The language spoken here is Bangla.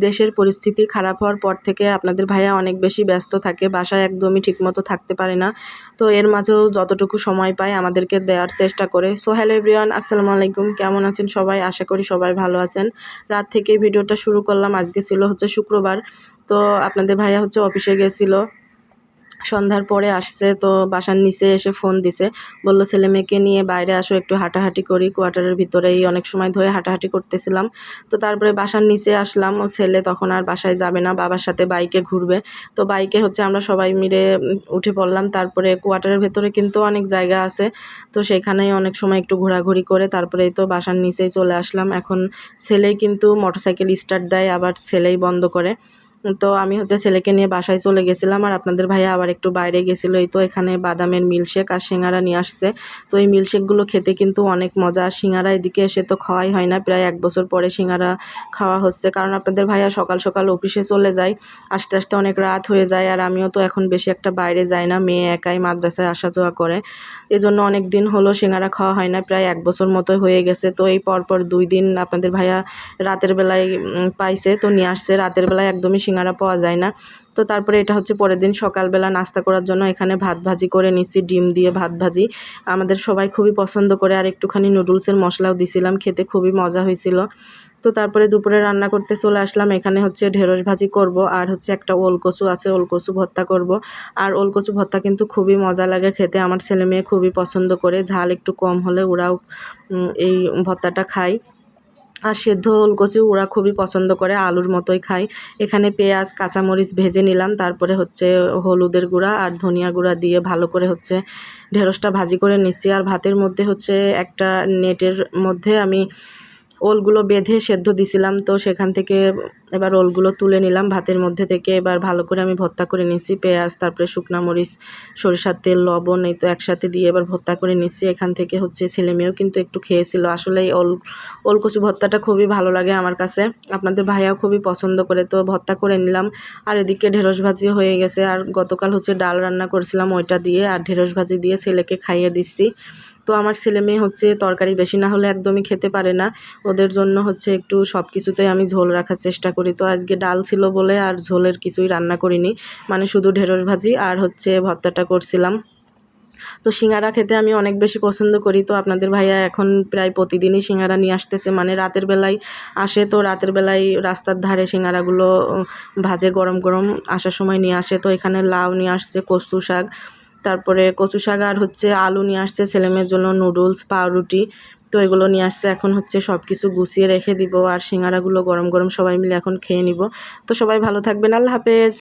দেশের পরিস্থিতি খারাপ হওয়ার পর থেকে আপনাদের ভাইয়া অনেক বেশি ব্যস্ত থাকে, বাসায় একদমই ঠিকমতো থাকতে পারে না। তো এর মাঝেও যতটুকু সময় পায় আমাদেরকে দেওয়ার চেষ্টা করে। সো হ্যালো এভরিওয়ান, আসসালামু আলাইকুম। কেমন আছেন সবাই? আশা করি সবাই ভালো আছেন। রাত থেকেই ভিডিওটা শুরু করলাম। আজকে ছিল হচ্ছে শুক্রবার। তো আপনাদের ভাইয়া হচ্ছে অফিসে গেছিলো, সন্ধ্যার পরে আসছে। তো বাসার নিচে এসে ফোন দিছে, বলল ছেলে মেয়েকে নিয়ে বাইরে আসো, একটু হাঁটাহাঁটি করি। কোয়ার্টারের ভিতরেই অনেক সময় ধরে হাঁটাহাঁটি করতেছিলাম। তো তারপরে বাসার নিচে আসলাম। ও ছেলে তখন আর বাসায় যাবে না, বাবার সাথে বাইকে ঘুরবে। তো বাইকে হচ্ছে আমরা সবাই মিলে উঠে পড়লাম। তারপরে কোয়ার্টারের ভেতরে কিন্তু অনেক জায়গা আছে, তো সেখানেই অনেক সময় একটু ঘোরাঘুরি করে তারপরেই তো বাসার নিচেই চলে আসলাম। এখন ছেলেই কিন্তু মোটরসাইকেল স্টার্ট দেয়, আবার ছেলেই বন্ধ করে। তো আমি হচ্ছে ছেলেকে নিয়ে বাসায় চলে গেছিলাম, আর আপনাদের ভাইয়া আবার একটু বাইরে গেছিলো। এই তো এখানে বাদামের মিল্কশেক আর সিঙ্গারা নিয়ে আসছে। তো এই মিল্কশেকগুলো খেতে কিন্তু অনেক মজা। আর সিঙ্গারা এদিকে এসে তো খাওয়াই হয় না, প্রায় 1 বছর পরে সিঙ্গারা খাওয়া হচ্ছে, কারণ আপনাদের ভাইয়া সকাল সকাল অফিসে চলে যায়, আস্তে আস্তে অনেক রাত হয়ে যায়। আর আমিও তো এখন বেশি একটা বাইরে যাই না, মেয়ে একাই মাদ্রাসায় আসা যাওয়া করে, এজন্য অনেক দিন হলো সিঙ্গারা খাওয়া হয় না, প্রায় 1 বছর মতো হয়ে গেছে। তো এই পরপর 2 দিন আপনাদের ভাইয়া রাতের বেলায় পাইছে, তো নিয়ে আসছে। রাতের বেলায় একদমই সিঙ্গারা পাওয়া যায় না। তো তারপরে এটা হচ্ছে পরের দিন সকালবেলা নাস্তা করার জন্য এখানে ভাত ভাজি করে নিচ্ছি, ডিম দিয়ে ভাত ভাজি। আমাদের সবাই খুবই পছন্দ করে, আর একটুখানি নুডলসের মশলাও দিছিলাম, খেতে খুবই মজা হয়েছিল। তো তারপরে দুপুরে রান্না করতে চলে আসলাম। এখানে হচ্ছে ঢেঁড়স ভাজি করব, আর হচ্ছে একটা ওলকচু আছে, ওলকচু ভর্তা করব। আর ওলকচু ভর্তা কিন্তু খুবই মজা লাগে খেতে, আমার ছেলে মেয়ে খুবই পছন্দ করে, ঝাল একটু কম হলে ওরাও এই ভর্তাটা খায়। আর সেদ্ধ ওলকচু ওরা খুবই পছন্দ করে, আলুর মতোই খায়। এখানে পেঁয়াজ কাঁচামরিচ ভেজে নিলাম, তারপরে হচ্ছে হলুদের গুঁড়া আর ধনিয়া গুঁড়া দিয়ে ভালো করে হচ্ছে ঢেঁড়সটা ভাজি করে নিচ্ছি। আর ভাতের মধ্যে হচ্ছে একটা নেটের মধ্যে আমি ওলগুলো বেঁধে সেদ্ধ দিছিলাম, তো সেখান থেকে এবার ওলগুলো তুলে নিলাম ভাতের মধ্যে থেকে। এবার ভালো করে আমি ভর্তা করে নিচ্ছি, পেঁয়াজ তারপরে শুকনা মরিচ সরিষার তেল লবণ এই তো একসাথে দিয়ে এবার ভর্তা করে নিচ্ছি। এখান থেকে হচ্ছে ছেলেমেয়েও কিন্তু একটু খেয়েছিল। আসলে এই ওলকচু ভর্তাটা খুবই ভালো লাগে আমার কাছে, আপনাদের ভাইয়াও খুবই পছন্দ করে। তো ভর্তা করে নিলাম, আর এদিকে ঢেঁড়স ভাজিও হয়ে গেছে। আর গতকাল হচ্ছে ডাল রান্না করেছিলাম, ওইটা দিয়ে আর ঢেঁড়স ভাজি দিয়ে ছেলেকে খাইয়ে দিচ্ছি। তো আমার ছেলে মেয়ে হচ্ছে তরকারি বেশি না হলে একদমই খেতে পারে না, ওদের জন্য হচ্ছে একটু সব কিছুতেই আমি ঝোল রাখার চেষ্টা করি। তো আজকে ডাল ছিল বলে আর ঝোলের কিছুই রান্না করিনি, মানে শুধু ঢেঁড়স ভাজি আর হচ্ছে ভর্তাটা করছিলাম। তো সিঙ্গারা খেতে আমি অনেক বেশি পছন্দ করি। তো আপনাদের ভাইয়া এখন প্রায় প্রতিদিনই সিঙ্গারা নিয়ে আসতেছে, মানে রাতের বেলায় আসে, তো রাতের বেলায় রাস্তার ধারে সিঙ্গারাগুলো ভাজে গরম গরম, আসার সময় নিয়ে আসে। তো এখানে লাউ নিয়ে আসছে, কচু শাক, তারপরে কচু শাক আর হচ্ছে আলু নিয়ে আসছে ছেলেমেয়ের জন্য, নুডলস পাউরুটি, তো এগুলো নিয়ে আসছে। এখন হচ্ছে সব কিছু গুছিয়ে রেখে দিব, আর সিঙ্গারাগুলো গরম গরম সবাই মিলে এখন খেয়ে নিব। তো সবাই ভালো থাকবেন, আল্লাহ হাফেজ।